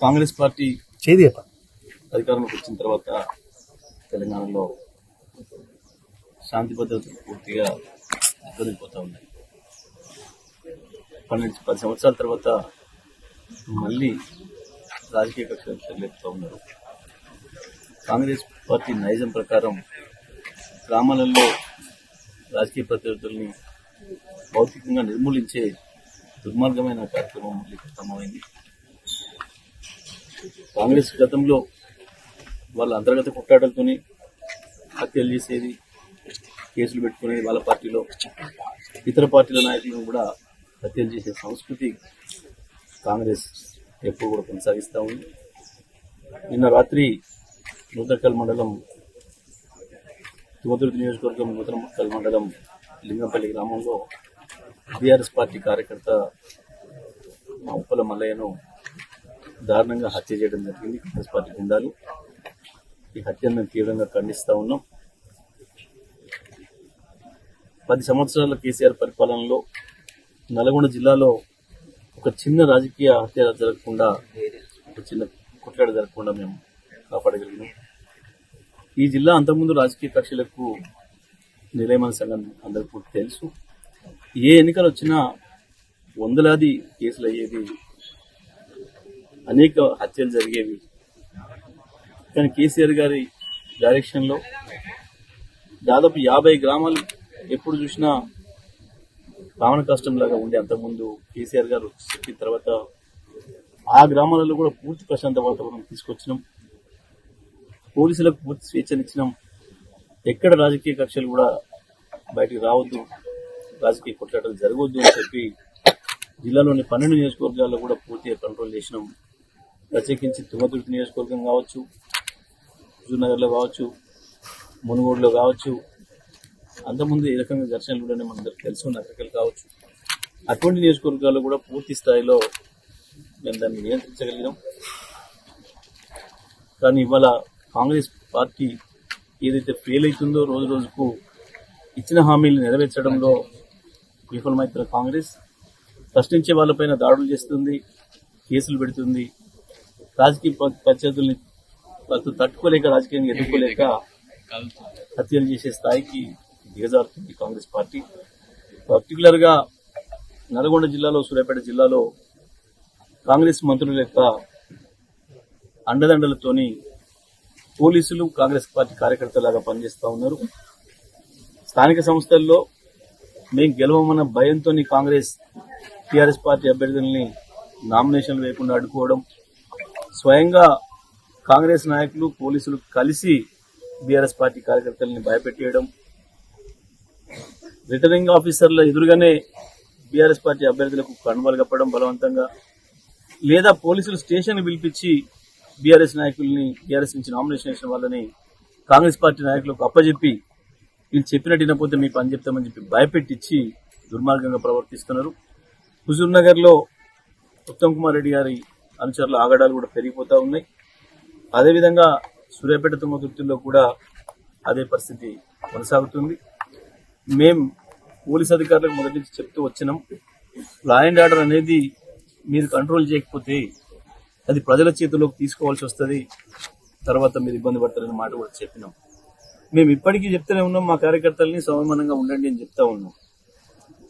Congress party అధికారంలోకి వచ్చిన తర్వాత తెలంగాణలో శాంతి భద్రతలు పూర్తిగా ఇబ్బందిపోతూ ఉన్నాయి. 10 సంవత్సరాల తర్వాత మళ్ళీ రాజకీయ కక్షలు చెల్లిస్తూ ఉన్నారు. కాంగ్రెస్ పార్టీ నైజం ప్రకారం గ్రామాలలో రాజకీయ ప్రత్యర్థుల్ని భౌతికంగా నిర్మూలించే దుర్మార్గమైన కార్యక్రమం మళ్ళీ ప్రారంభమైంది. కాంగ్రెస్ గతంలో వాళ్ళ అంతర్గత కొట్లాటలతోని హత్యలు చేసేది, కేసులు పెట్టుకునేది, వాళ్ళ పార్టీలో ఇతర పార్టీల నాయకులను కూడా హత్యలు చేసే సంస్కృతి కాంగ్రెస్ ఎప్పుడు కూడా కొనసాగిస్తూ ఉంది. నిన్న రాత్రి నూతనకల్ మండలం తుమ్మతుర్తి నియోజకవర్గం నూతనకల్ మండలం లింగంపల్లి గ్రామంలో బీఆర్ఎస్ పార్టీ కార్యకర్త మా ఉప్పల మల్లయ్యను దారుణంగా హత్య చేయడం జరిగింది. కాంగ్రెస్ పార్టీ గుండాలు ఈ హత్యను తీవ్రంగా ఖండిస్తూ ఉన్నాం. 10 సంవత్సరాల కేసీఆర్ పరిపాలనలో నల్గొండ జిల్లాలో ఒక చిన్న రాజకీయ హత్య జరగకుండా, ఒక చిన్న కొట్లాట జరగకుండా మేము కాపాడగలిగినాం. ఈ జిల్లా అంతకుముందు రాజకీయ కక్షలకు నిలయమైన సంగతి అందరికీ తెలుసు. ఏ ఎన్నికలు వచ్చినా వందలాది కేసులు అయ్యేవి, అనేక హత్యలు జరిగేవి. కానీ కేసీఆర్ గారి డైరెక్షన్లో దాదాపు 50 గ్రామాలు ఎప్పుడు చూసినా రావణ కష్టంలాగా ఉండే అంతకుముందు కేసీఆర్ గారు చెప్పిన తర్వాత ఆ గ్రామాలలో కూడా పూర్తి ప్రశాంత వాతావరణం తీసుకొచ్చినాం. పోలీసులకు పూర్తి స్వేచ్ఛనిచ్చినాం. ఎక్కడ రాజకీయ కక్షలు కూడా బయటికి రావద్దు, రాజకీయ కొట్లాటలు జరగవద్దు అని చెప్పి జిల్లాలోని 12 నియోజకవర్గాల్లో కూడా పూర్తిగా కంట్రోల్ చేసినాం. ప్రత్యేకించి తుమ్మతుర్తి నియోజకవర్గం కావచ్చు, హుజూర్నగర్లో కావచ్చు, మునుగోడులో కావచ్చు, అంతకుముందు ఏ రకంగా ఘర్షణలు కూడా మనకు తెలుసు, నగరికలు కావచ్చు, అటువంటి నియోజకవర్గాల్లో కూడా పూర్తి స్థాయిలో మేము దాన్ని నియంత్రించగలిగినాం. కానీ ఇవాళ కాంగ్రెస్ పార్టీ ఏదైతే ఫెయిల్ అవుతుందో, రోజు రోజుకు ఇచ్చిన హామీలు నెరవేర్చడంలో విఫలమవుతున్న కాంగ్రెస్ ప్రశ్నించే వాళ్ళపైన దాడులు చేస్తుంది, కేసులు పెడుతుంది, రాజకీయ ప్రత్యర్థుల్ని తట్టుకోలేక, రాజకీయంగా ఎదుర్కోలేక హత్యలు చేసే స్థాయికి దిగజారుతుంది కాంగ్రెస్ పార్టీ. పర్టికులర్ గా నల్గొండ జిల్లాలో, సూర్యాపేట జిల్లాలో కాంగ్రెస్ మంత్రుల యొక్క అండదండలతోని పోలీసులు కాంగ్రెస్ పార్టీ కార్యకర్తలాగా పనిచేస్తూ ఉన్నారు. స్థానిక సంస్థల్లో మేము గెలవమన్న భయంతో కాంగ్రెస్ టీఆర్ఎస్ పార్టీ అభ్యర్థుల్ని నామినేషన్లు వేయకుండా అడ్డుకోవడం, స్వయంగా కాంగ్రెస్ నాయకులు, పోలీసులు కలిసి బీఆర్ఎస్ పార్టీ కార్యకర్తల్ని భయపెట్టేయడం, రిటర్నింగ్ ఆఫీసర్ల ఎదురుగానే బీఆర్ఎస్ పార్టీ అభ్యర్థులకు కనుమలు కప్పడం బలవంతంగా, లేదా పోలీసులు స్టేషన్ పిలిపించి బీఆర్ఎస్ నాయకుల్ని, బీఆర్ఎస్ నుంచి నామినేషన్ వేసిన వాళ్ళని కాంగ్రెస్ పార్టీ నాయకులకు అప్పచెప్పి వీళ్ళు చెప్పినట్టు వినకపోతే మీ పని చెప్తామని చెప్పి భయపెట్టించి దుర్మార్గంగా ప్రవర్తిస్తున్నారు. హుజూర్ లో ఉత్తమ్ కుమార్ రెడ్డి గారి అనుచరుల ఆగడాలు కూడా పెరిగిపోతా ఉన్నాయి. అదేవిధంగా సూర్యాపేట తుమ్మతుర్తిలో కూడా అదే పరిస్థితి కొనసాగుతుంది. మేం పోలీస్ అధికారులకు మొదటి నుంచి చెప్తూ వచ్చినాం, లా అండ్ ఆర్డర్ అనేది మీరు కంట్రోల్ చేయకపోతే అది ప్రజల చేతిలోకి తీసుకోవాల్సి వస్తుంది, తర్వాత మీరు ఇబ్బంది పడతారనే మాట కూడా చెప్పినాం. మేము ఇప్పటికీ చెప్తూనే ఉన్నాం, మా కార్యకర్తల్ని సంయమనంగా ఉండండి అని చెప్తా ఉన్నాం.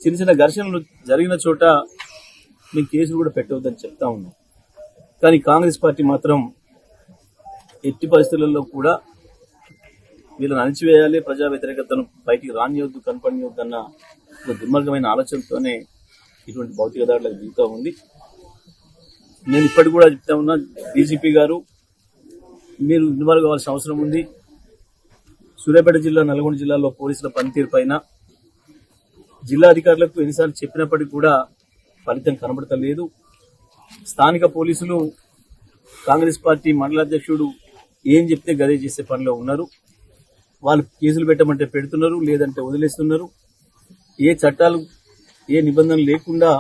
చిన్న చిన్న ఘర్షణలు జరిగిన చోట మేము కేసులు కూడా పెట్టవద్దని చెప్తా ఉన్నాం. కానీ కాంగ్రెస్ పార్టీ మాత్రం ఎట్టి పరిస్థితులలో కూడా వీళ్ళని అణిచివేయాలి, ప్రజా వ్యతిరేకతను బయటికి రానియొద్దు, కనపడనియొద్దు అన్న ఒక దుర్మార్గమైన ఆలోచనతోనే ఇటువంటి భౌతిక దాడులకు దిగుతూ ఉంది. నేను ఇప్పటికి కూడా చెప్తా ఉన్నా, డీజీపీ గారు మీరు ఇన్వాల్వ్ కావాల్సిన అవసరం ఉంది. సూర్యాపేట జిల్లా, నల్గొండ జిల్లాలో పోలీసుల పనితీరు పైన జిల్లా అధికారులకు ఎన్నిసార్లు చెప్పినప్పటికీ కూడా ఫలితం కనబడతలేదు. స్థానిక పోలీసులు కాంగ్రెస్ పార్టీ మండల అధ్యక్షుడు ఏం చెప్తే గదే చేసే పనిలో ఉన్నారు. వాళ్ళు కేసులు పెట్టమంటే పెడుతున్నారు, లేదంటే వదిలేస్తున్నారు. ఏ చట్టాలు, ఏ నిబంధనలు లేకుండా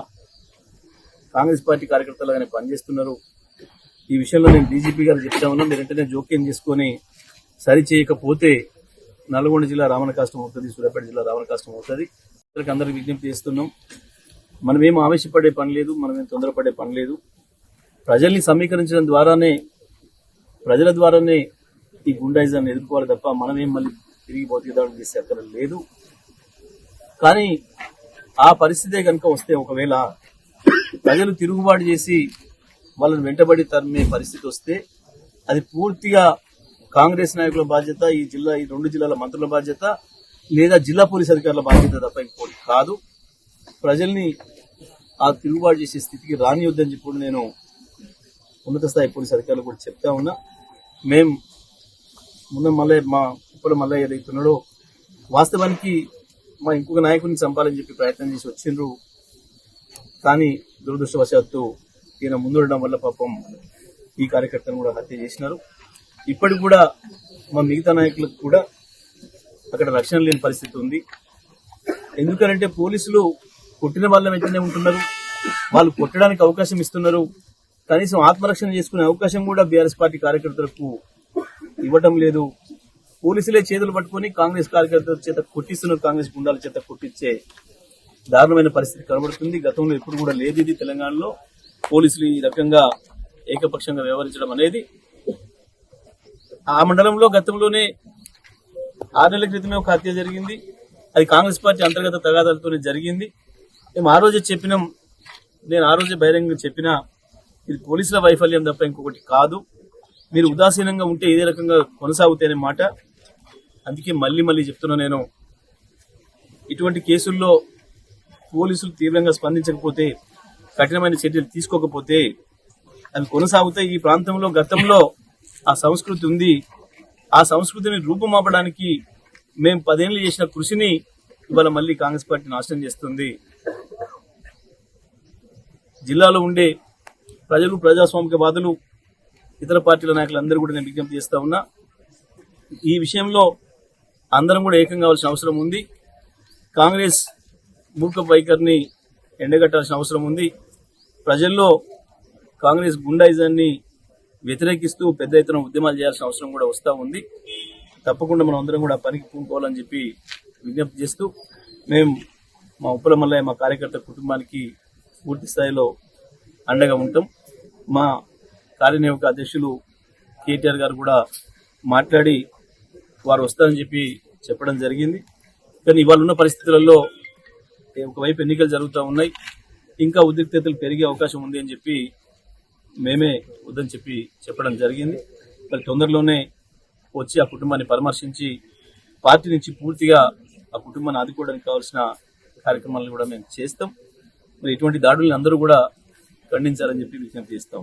కాంగ్రెస్ పార్టీ కార్యకర్తలుగానే పనిచేస్తున్నారు. ఈ విషయంలో నేను డీజీపీ గారు చెప్తా ఉన్నా, మీరు వెంటనే జోక్యం చేసుకుని సరి చేయకపోతే నల్గొండ జిల్లా రావణ కష్టం అవుతుంది, సూర్యాపేట జిల్లా రావణ కష్టం అవుతుంది. అందరికి విజ్ఞప్తి చేస్తున్నాం, మనమేం ఆవేశపడే పని లేదు, మనమేం తొందరపడే పని లేదు. ప్రజల్ని సమీకరించడం ద్వారానే ప్రజల ద్వారానే ఈ గుండాయిజాన్ని ఎదుర్కోవాలి తప్ప మనమేం మళ్ళీ తిరిగి బతికిదాడు చేసే అక్కడ లేదు. కానీ ఆ పరిస్థితే కనుక వస్తే ఒకవేళ ప్రజలు తిరుగుబాటు చేసి వాళ్ళని వెంటబడి తరిమే పరిస్థితి వస్తే అది పూర్తిగా కాంగ్రెస్ నాయకుల బాధ్యత, ఈ 2 జిల్లాల మంత్రుల బాధ్యత, లేదా జిల్లా పోలీస్ అధికారుల బాధ్యత తప్ప ఇంకోటి కాదు. ప్రజల్ని ఆ తిరుగుబాటు చేసే స్థితికి రానియొద్దని చెప్పి నేను ఉన్నత స్థాయి పోలీస్ అధికారులు కూడా చెప్తా ఉన్నా. మేం మా ఉప్పల మల్లయ్య ఏదైతున్నాడో వాస్తవానికి మా ఇంకొక నాయకుడిని చంపాలని చెప్పి ప్రయత్నం చేసి వచ్చిండ్రు. కానీ దురదృష్టవశాత్తు ఈయన ముందుండడం వల్ల పాపం ఈ కార్యకర్తను కూడా హత్య చేసినారు. ఇప్పటికి కూడా మా మిగతా నాయకులకు కూడా అక్కడ రక్షణ లేని పరిస్థితి ఉంది. ఎందుకంటే పోలీసులు కొట్టిన వాళ్ళ వెంటనే ఉంటున్నారు, వాళ్ళు కొట్టడానికి అవకాశం ఇస్తున్నారు. కనీసం ఆత్మరక్షణ చేసుకునే అవకాశం కూడా బీఆర్ఎస్ పార్టీ కార్యకర్తలకు ఇవ్వటం లేదు. పోలీసులే చేతులు పట్టుకుని కాంగ్రెస్ కార్యకర్తల చేత కొట్టిస్తున్నారు, కాంగ్రెస్ గుండాల చేత కొట్టించే దారుణమైన పరిస్థితి కనబడుతుంది. గతంలో ఎప్పుడు కూడా లేదు ఇది తెలంగాణలో. పోలీసులు ఈ రకంగా ఏకపక్షంగా వ్యవహరించడం అనేది. ఆ మండలంలో గతంలోనే 6 నెలల క్రితమే ఒక హత్య జరిగింది. అది కాంగ్రెస్ పార్టీ అంతర్గత తగాదాలతోనే జరిగింది. మేము ఆ రోజే చెప్పినాం, నేను ఆ రోజే బహిరంగంగా చెప్పినా ఇది పోలీసుల వైఫల్యం తప్ప ఇంకొకటి కాదు. మీరు ఉదాసీనంగా ఉంటే ఇదే రకంగా కొనసాగుతాయనే మాట. అందుకే మళ్ళీ చెప్తున్నా, నేను ఇటువంటి కేసుల్లో పోలీసులు తీవ్రంగా స్పందించకపోతే, కఠినమైన చర్యలు తీసుకోకపోతే అవి కొనసాగుతాయి. ఈ ప్రాంతంలో గతంలో ఆ సంస్కృతి ఉంది. ఆ సంస్కృతిని రూపుమాపడానికి మేము 10 ఏళ్లు చేసిన కృషిని ఇవాళ మళ్ళీ కాంగ్రెస్ పార్టీ నాశనం చేస్తుంది. జిల్లాలో ఉండే ప్రజలు, ప్రజాస్వామికవాదులు, ఇతర పార్టీల నాయకులందరూ కూడా నేను విజ్ఞప్తి చేస్తా ఉన్నా, ఈ విషయంలో అందరం కూడా ఏకం కావాల్సిన అవసరం ఉంది. కాంగ్రెస్ మూర్ఖపు వైఖరిని ఎండగట్టాల్సిన అవసరం ఉంది. ప్రజల్లో కాంగ్రెస్ గుండాయిజాన్ని వ్యతిరేకిస్తూ పెద్ద ఎత్తున ఉద్యమాలు చేయాల్సిన అవసరం కూడా వస్తూ ఉంది. తప్పకుండా మనం అందరం కూడా పనికి పూనుకోవాలని చెప్పి విజ్ఞప్తి చేస్తూ, మేము మా ఉప్పల మల్లయ్య మా కార్యకర్త కుటుంబానికి పూర్తి స్థాయిలో అండగా ఉంటాం. మా కార్యనిర్వాహక అధ్యక్షులు కేటీఆర్ గారు కూడా మాట్లాడి వారు వస్తారని చెప్పి చెప్పడం జరిగింది. కానీ ఇవాళ ఉన్న పరిస్థితులలో ఒకవైపు ఎన్నికలు జరుగుతూ ఉన్నాయి, ఇంకా ఉద్రిక్తతలు పెరిగే అవకాశం ఉంది అని చెప్పి మేమే వద్దని చెప్పి చెప్పడం జరిగింది. మరి తొందరలోనే వచ్చి ఆ కుటుంబాన్ని పరామర్శించి పార్టీ నుంచి పూర్తిగా ఆ కుటుంబాన్ని ఆదుకోవడానికి కావాల్సిన కార్యక్రమాలను కూడా మేము చేస్తాం. మరి ఇటువంటి దాడుల్ని అందరూ కూడా ఖండించాలని చెప్పి విజ్ఞప్తి చేస్తాం.